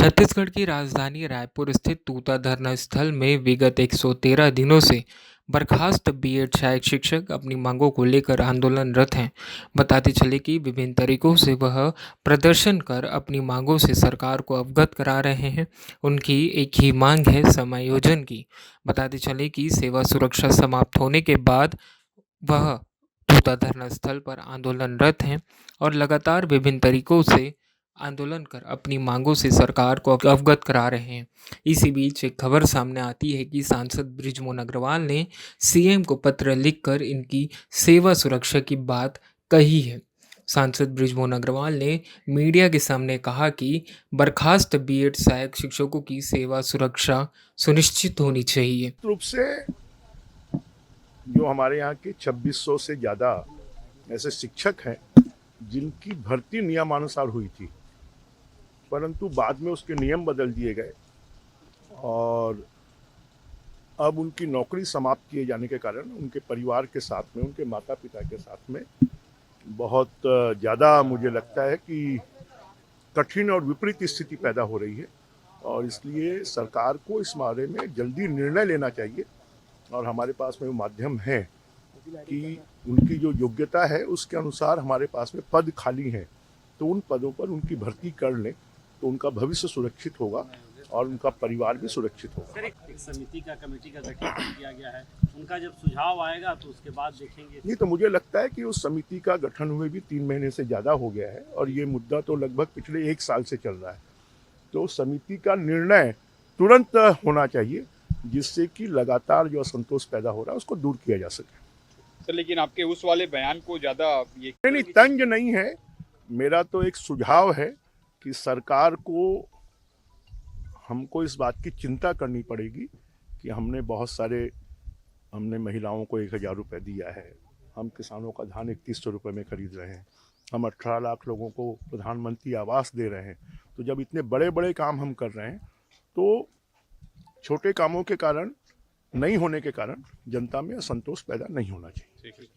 छत्तीसगढ़ की राजधानी रायपुर स्थित तूता धरना स्थल में विगत 113 दिनों से बर्खास्त बीएड सहायक शिक्षक अपनी मांगों को लेकर आंदोलनरत हैं। बताते चले कि विभिन्न तरीकों से वह प्रदर्शन कर अपनी मांगों से सरकार को अवगत करा रहे हैं। उनकी एक ही मांग है समायोजन की। बताते चले कि सेवा सुरक्षा समाप्त होने के बाद वह तूता धरना स्थल पर आंदोलनरत हैं और लगातार विभिन्न तरीकों से आंदोलन कर अपनी मांगों से सरकार को अवगत करा रहे हैं। इसी बीच एक खबर सामने आती है कि सांसद बृजमोहन अग्रवाल ने सीएम को पत्र लिखकर इनकी सेवा सुरक्षा की बात कही है। सांसद बृजमोहन अग्रवाल ने मीडिया के सामने कहा कि बर्खास्त बीएड सहायक शिक्षकों की सेवा सुरक्षा सुनिश्चित होनी चाहिए। रूप से जो हमारे यहाँ के 2600 से ज़्यादा ऐसे शिक्षक हैं जिनकी भर्ती नियमानुसार हुई थी, परंतु बाद में उसके नियम बदल दिए गए और अब उनकी नौकरी समाप्त किए जाने के कारण उनके परिवार के साथ में, उनके माता पिता के साथ में बहुत ज़्यादा मुझे लगता है कि कठिन और विपरीत स्थिति पैदा हो रही है और इसलिए सरकार को इस बारे में जल्दी निर्णय लेना चाहिए और हमारे पास में वो माध्यम है कि उनकी जो योग्यता है उसके अनुसार हमारे पास में पद खाली हैं, तो उन पदों पर उनकी भर्ती कर लें तो उनका भविष्य सुरक्षित होगा और उनका परिवार भी सुरक्षित होगा। सर, एक समिति का कमेटी का गठन किया गया है, उनका जब सुझाव आएगा तो उसके बाद देखेंगे। नहीं, तो मुझे लगता है कि उस समिति का गठन हुए भी 3 महीने से ज़्यादा हो गया है और ये मुद्दा तो लगभग पिछले 1 साल से चल रहा है, तो समिति का निर्णय तुरंत होना चाहिए जिससे कि लगातार जो असंतोष पैदा हो रहा है उसको दूर किया जा सके। सर, लेकिन आपके उस वाले बयान को ज़्यादा ये नहीं, तंज नहीं है, मेरा तो एक सुझाव है कि सरकार को हमको इस बात की चिंता करनी पड़ेगी कि हमने महिलाओं को 1000 रुपये दिया है, हम किसानों का धान 3100 रुपये में खरीद रहे हैं, हम 18 लाख लोगों को प्रधानमंत्री आवास दे रहे हैं। तो जब इतने बड़े बड़े काम हम कर रहे हैं तो छोटे कामों के कारण नहीं होने के कारण जनता में असंतोष पैदा नहीं होना चाहिए।